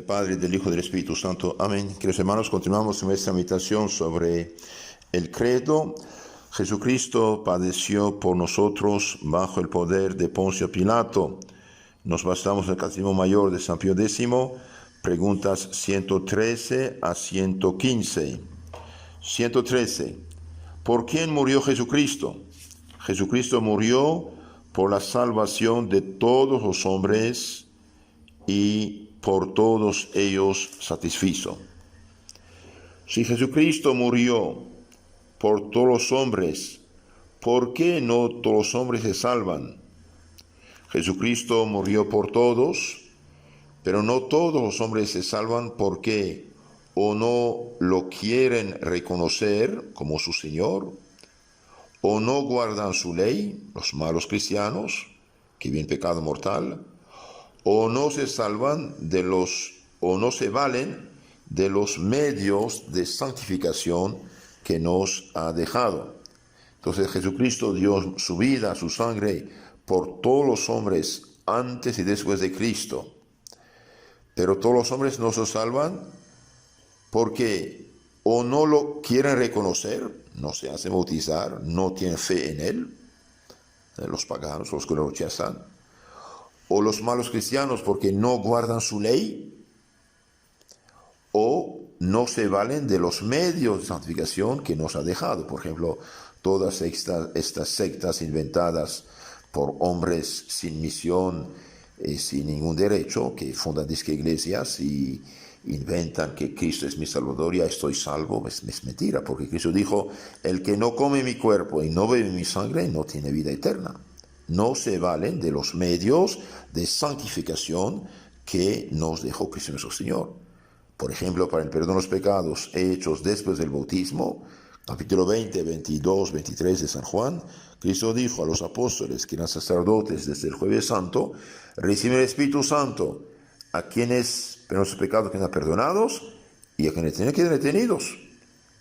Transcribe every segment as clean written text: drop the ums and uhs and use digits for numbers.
Padre, del Hijo y del Espíritu Santo. Amén. Queridos hermanos, continuamos nuestra meditación sobre el credo. Jesucristo padeció por nosotros bajo el poder de Poncio Pilato. Nos basamos en el Catecismo Mayor de San Pío X, preguntas 113 a 115. 113. ¿Por quién murió Jesucristo? Jesucristo murió por la salvación de todos los hombres y por todos ellos satisfizo. Si Jesucristo murió por todos los hombres, ¿por qué no todos los hombres se salvan? Jesucristo murió por todos, pero no todos los hombres se salvan porque o no lo quieren reconocer como su Señor, o no guardan su ley, los malos cristianos, que viven pecado mortal, o no se salvan o no se valen de los medios de santificación que nos ha dejado. Entonces Jesucristo dio su vida, su sangre, por todos los hombres antes y después de Cristo. Pero todos los hombres no se salvan porque o no lo quieren reconocer, no se hacen bautizar, no tienen fe en Él, los paganos, los que lo rechazan, o los malos cristianos porque no guardan su ley, o no se valen de los medios de santificación que nos ha dejado. Por ejemplo, todas estas sectas inventadas por hombres sin misión, sin ningún derecho, que fundan disque iglesias y inventan que Cristo es mi Salvador, ya estoy salvo. Es mentira, porque Cristo dijo: el que no come mi cuerpo y no bebe mi sangre no tiene vida eterna. No se valen de los medios de santificación que nos dejó Cristo nuestro Señor. Por ejemplo, para el perdón de los pecados hechos después del bautismo, capítulo 20, 22, 23 de San Juan, Cristo dijo a los apóstoles que eran sacerdotes desde el Jueves Santo: reciben el Espíritu Santo a quienes los pecados quedan perdonados y a quienes tienen que ser detenidos.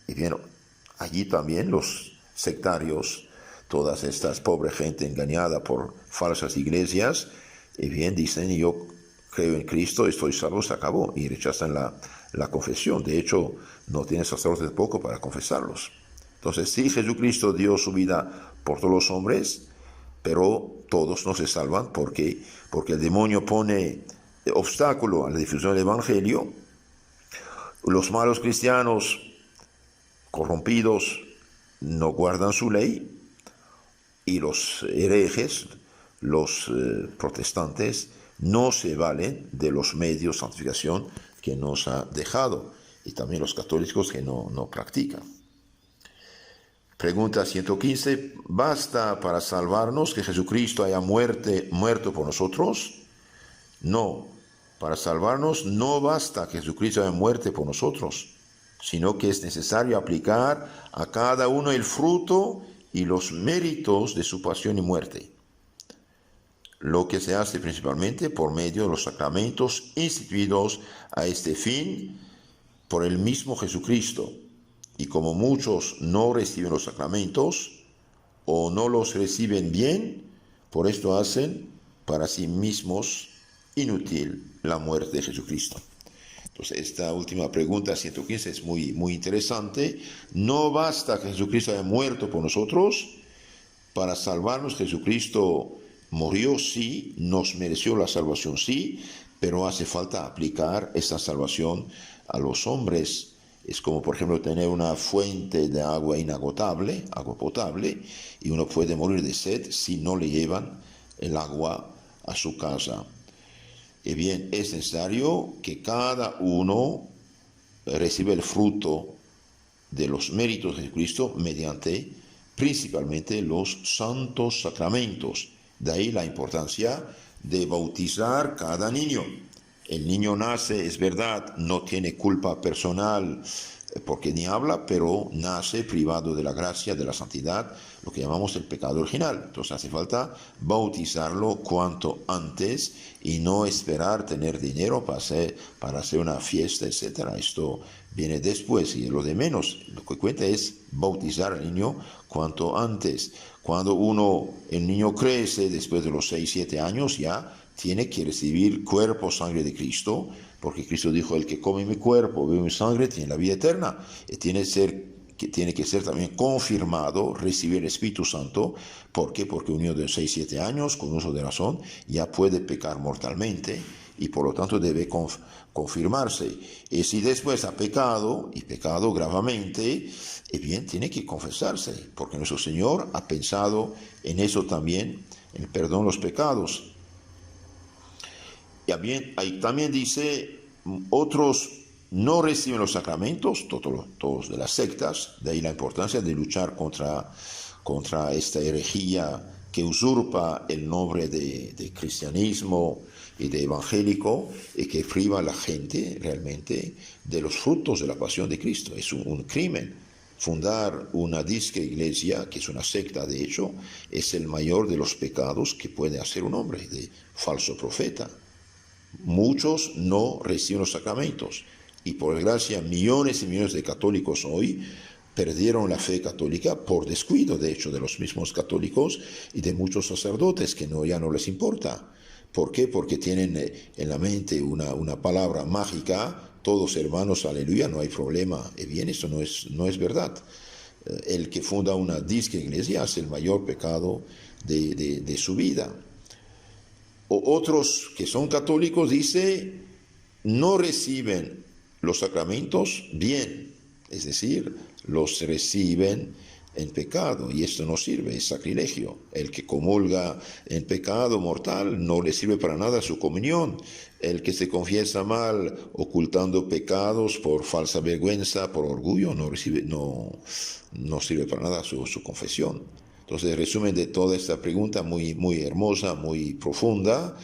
Y bien, allí también los sectarios, todas estas pobre gente engañada por falsas iglesias, y bien dicen: yo creo en Cristo, estoy salvo, se acabó, y rechazan la confesión. De hecho, no tienen sacerdotes poco para confesarlos. Entonces, sí, Jesucristo dio su vida por todos los hombres, pero todos no se salvan porque el demonio pone obstáculo a la difusión del Evangelio. Los malos cristianos corrompidos no guardan su ley, y los herejes, los protestantes, no se valen de los medios de santificación que nos ha dejado, y también los católicos que no practican. Pregunta 115. ¿Basta para salvarnos que Jesucristo haya muerto por nosotros? No, para salvarnos no basta que Jesucristo haya muerto por nosotros, sino que es necesario aplicar a cada uno el fruto y los méritos de su pasión y muerte, lo que se hace principalmente por medio de los sacramentos instituidos a este fin por el mismo Jesucristo. Y como muchos no reciben los sacramentos o no los reciben bien, por esto hacen para sí mismos inútil la muerte de Jesucristo. Entonces, esta última pregunta, 115, es muy, muy interesante. No basta que Jesucristo haya muerto por nosotros. Para salvarnos, Jesucristo murió, sí, nos mereció la salvación, sí, pero hace falta aplicar esta salvación a los hombres. Es como, por ejemplo, tener una fuente de agua inagotable, agua potable, y uno puede morir de sed si no le llevan el agua a su casa. Y bien, es necesario que cada uno reciba el fruto de los méritos de Jesucristo mediante principalmente los santos sacramentos. De ahí la importancia de bautizar cada niño. El niño nace, es verdad, no tiene culpa personal porque ni habla, pero nace privado de la gracia, de la santidad, lo que llamamos el pecado original. Entonces hace falta bautizarlo cuanto antes y no esperar tener dinero para hacer una fiesta, etc. Esto viene después y lo de menos. Lo que cuenta es bautizar al niño cuanto antes. Cuando el niño crece, después de los 6, 7 años, ya tiene que recibir cuerpo, sangre de Cristo, porque Cristo dijo, el que come mi cuerpo, bebe mi sangre, tiene la vida eterna. Y tiene que ser también confirmado, recibir el Espíritu Santo. ¿Por qué? Porque un niño de 6, 7 años, con uso de razón, ya puede pecar mortalmente y por lo tanto debe confirmarse. Y si después ha pecado, y pecado gravemente, bien, tiene que confesarse, porque nuestro Señor ha pensado en eso también, en el perdón de los pecados. Y ahí también dice, otros no reciben los sacramentos, todos de las sectas, de ahí la importancia de luchar contra esta herejía que usurpa el nombre de cristianismo y de evangélico y que priva a la gente realmente de los frutos de la pasión de Cristo. Es un crimen. Fundar una disque iglesia, que es una secta de hecho, es el mayor de los pecados que puede hacer un hombre, de falso profeta. Muchos no reciben los sacramentos y por desgracia millones y millones de católicos hoy perdieron la fe católica por descuido, de hecho, de los mismos católicos y de muchos sacerdotes que ya no les importa. ¿Por qué? Porque tienen en la mente una palabra mágica, todos hermanos, aleluya, no hay problema. Y bien, eso no es verdad. El que funda una disque iglesia hace el mayor pecado de su vida. O otros que son católicos, dice, no reciben los sacramentos bien, es decir, los reciben en pecado, y esto no sirve, es sacrilegio. El que comulga en pecado mortal no le sirve para nada su comunión. El que se confiesa mal ocultando pecados por falsa vergüenza, por orgullo, no sirve para nada su confesión. Entonces, el resumen de toda esta pregunta, muy, muy hermosa, muy profunda: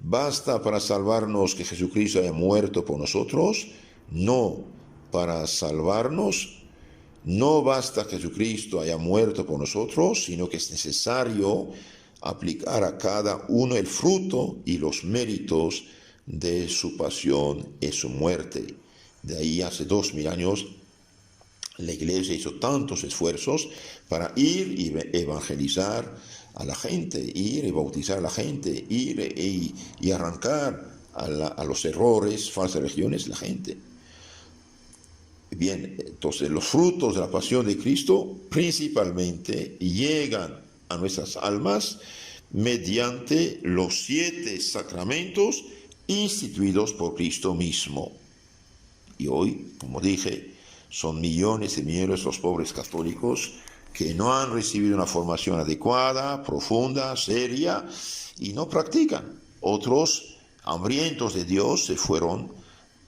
¿basta para salvarnos que Jesucristo haya muerto por nosotros? No, para salvarnos no basta que Jesucristo haya muerto por nosotros, sino que es necesario aplicar a cada uno el fruto y los méritos de su pasión y su muerte. De ahí hace 2000 años la Iglesia hizo tantos esfuerzos para ir y evangelizar a la gente, ir y bautizar a la gente, ir y arrancar a los errores, falsas religiones, la gente. Bien, entonces los frutos de la pasión de Cristo principalmente llegan a nuestras almas mediante los 7 sacramentos instituidos por Cristo mismo. Y hoy, como dije, son millones y millones los pobres católicos que no han recibido una formación adecuada, profunda, seria, y no practican. Otros, hambrientos de Dios, se fueron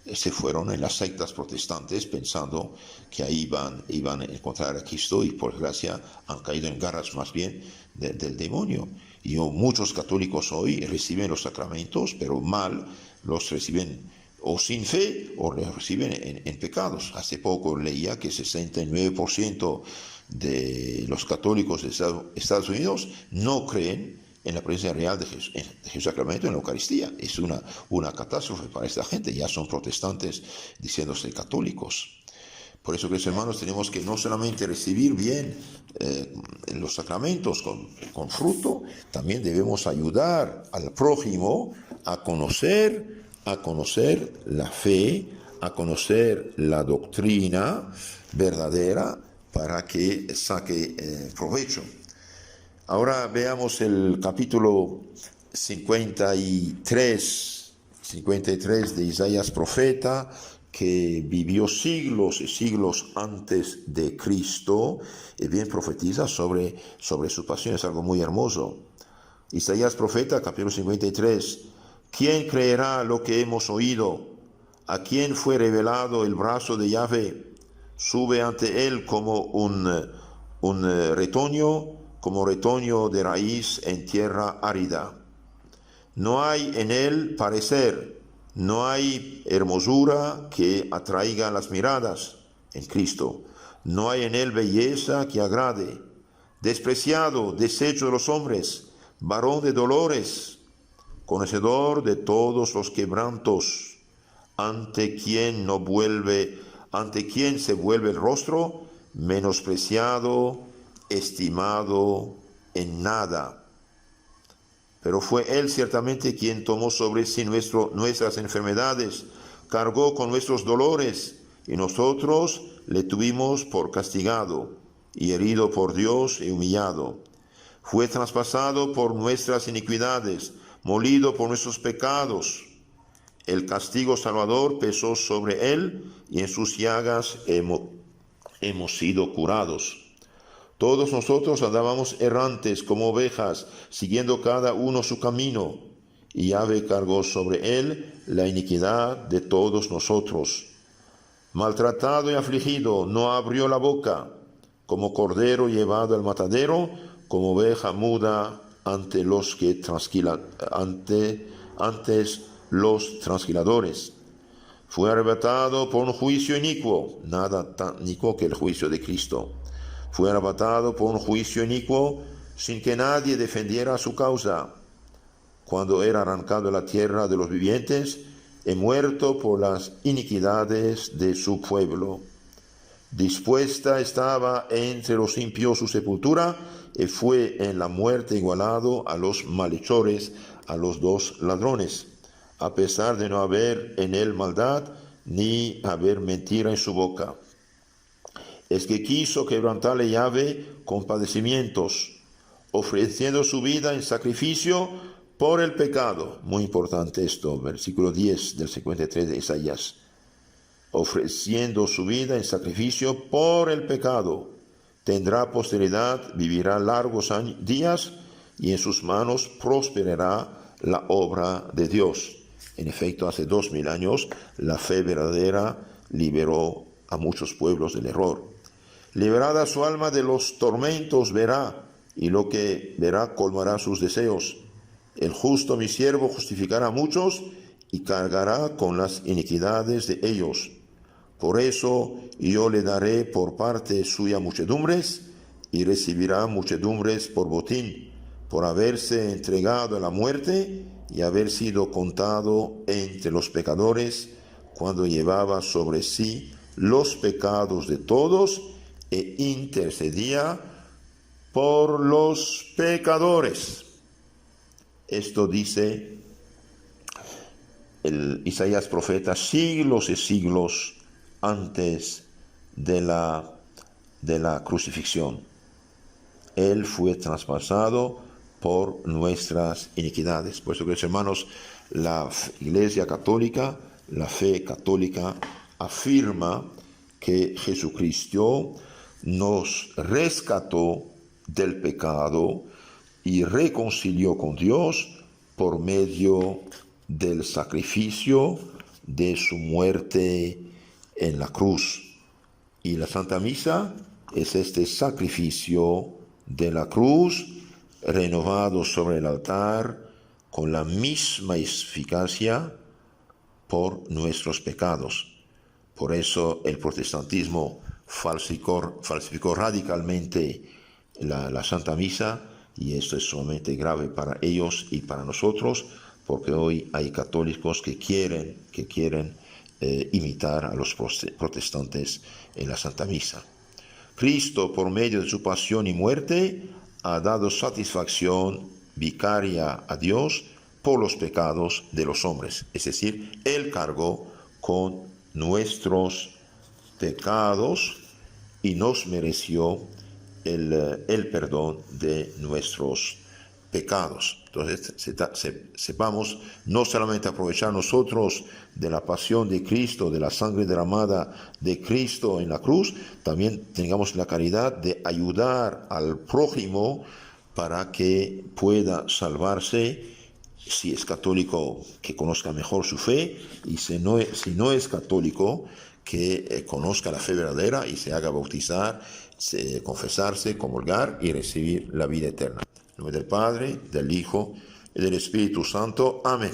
en las sectas protestantes pensando que ahí iban a encontrar a Cristo, y por desgracia han caído en garras más bien del demonio. Y muchos católicos hoy reciben los sacramentos, pero mal, los reciben o sin fe o los reciben en pecados. Hace poco leía que 69% de los católicos de Estados Unidos no creen en la presencia real de Jesús Sacramento en la Eucaristía. Es una catástrofe para esta gente. Ya son protestantes diciéndose católicos. Por eso, queridos hermanos, tenemos que no solamente recibir bien los sacramentos con fruto, también debemos ayudar al prójimo a conocer la fe, a conocer la doctrina verdadera para que saque provecho. Ahora veamos el capítulo 53 de Isaías profeta, que vivió siglos y siglos antes de Cristo, y bien profetiza sobre su pasión. Es algo muy hermoso. Isaías profeta, capítulo 53. ¿Quién creerá lo que hemos oído? ¿A quién fue revelado el brazo de Yahvé? Sube ante él como un retoño, como retoño de raíz en tierra árida. No hay en él parecer, no hay hermosura que atraiga las miradas en Cristo. No hay en él belleza que agrade. Despreciado, deshecho de los hombres, varón de dolores, conocedor de todos los quebrantos, ante quien se vuelve el rostro, menospreciado, estimado en nada. Pero fue él ciertamente quien tomó sobre sí nuestras enfermedades, cargó con nuestros dolores, y nosotros le tuvimos por castigado, y herido por Dios y humillado. Fue traspasado por nuestras iniquidades, molido por nuestros pecados. El castigo salvador pesó sobre él, y en sus llagas hemos sido curados. Todos nosotros andábamos errantes como ovejas, siguiendo cada uno su camino, y Yahvé cargó sobre él la iniquidad de todos nosotros. Maltratado y afligido, no abrió la boca, como cordero llevado al matadero, como oveja muda ante los que antes los transquiladores. Fue arrebatado por un juicio inicuo, nada tan inicuo que el juicio de Cristo. Fue arrebatado por un juicio inicuo, sin que nadie defendiera su causa. Cuando era arrancado de la tierra de los vivientes, he muerto por las iniquidades de su pueblo. Dispuesta estaba entre los impíos su sepultura, y fue en la muerte igualado a los malhechores, a los dos ladrones, a pesar de no haber en él maldad, ni haber mentira en su boca. Es que quiso quebrantarle Yahvé con padecimientos, ofreciendo su vida en sacrificio por el pecado. Muy importante esto, versículo 10 del 53 de Isaías. Ofreciendo su vida en sacrificio por el pecado. Tendrá posteridad, vivirá largos días, y en sus manos prosperará la obra de Dios. En efecto, hace 2000 años, la fe verdadera liberó a muchos pueblos del error. Liberada su alma de los tormentos verá, y lo que verá colmará sus deseos. El justo, mi siervo, justificará a muchos, y cargará con las iniquidades de ellos. Por eso yo le daré por parte suya muchedumbres, y recibirá muchedumbres por botín, por haberse entregado a la muerte y haber sido contado entre los pecadores, cuando llevaba sobre sí los pecados de todos e intercedía por los pecadores. Esto dice el Isaías profeta siglos y siglos antes de la crucifixión. Él fue traspasado por nuestras iniquidades. Por eso, queridos hermanos, la Iglesia Católica, la fe católica, afirma que Jesucristo nos rescató del pecado y reconcilió con Dios por medio del sacrificio de su muerte en la cruz. Y la Santa Misa es este sacrificio de la cruz renovado sobre el altar con la misma eficacia por nuestros pecados. Por eso el protestantismo falsificó radicalmente la Santa Misa, y esto es sumamente grave para ellos y para nosotros, porque hoy hay católicos que quieren imitar a los protestantes en la Santa Misa. Cristo, por medio de su pasión y muerte, ha dado satisfacción vicaria a Dios por los pecados de los hombres. Es decir, Él cargó con nuestros pecados y nos mereció el perdón de nuestros pecados. Entonces, sepamos no solamente aprovechar nosotros de la pasión de Cristo, de la sangre derramada de Cristo en la cruz, también tengamos la caridad de ayudar al prójimo para que pueda salvarse. Si es católico, que conozca mejor su fe, y si no es católico, que conozca la fe verdadera y se haga bautizar, confesarse, comulgar y recibir la vida eterna. En nombre del Padre, del Hijo y del Espíritu Santo. Amén.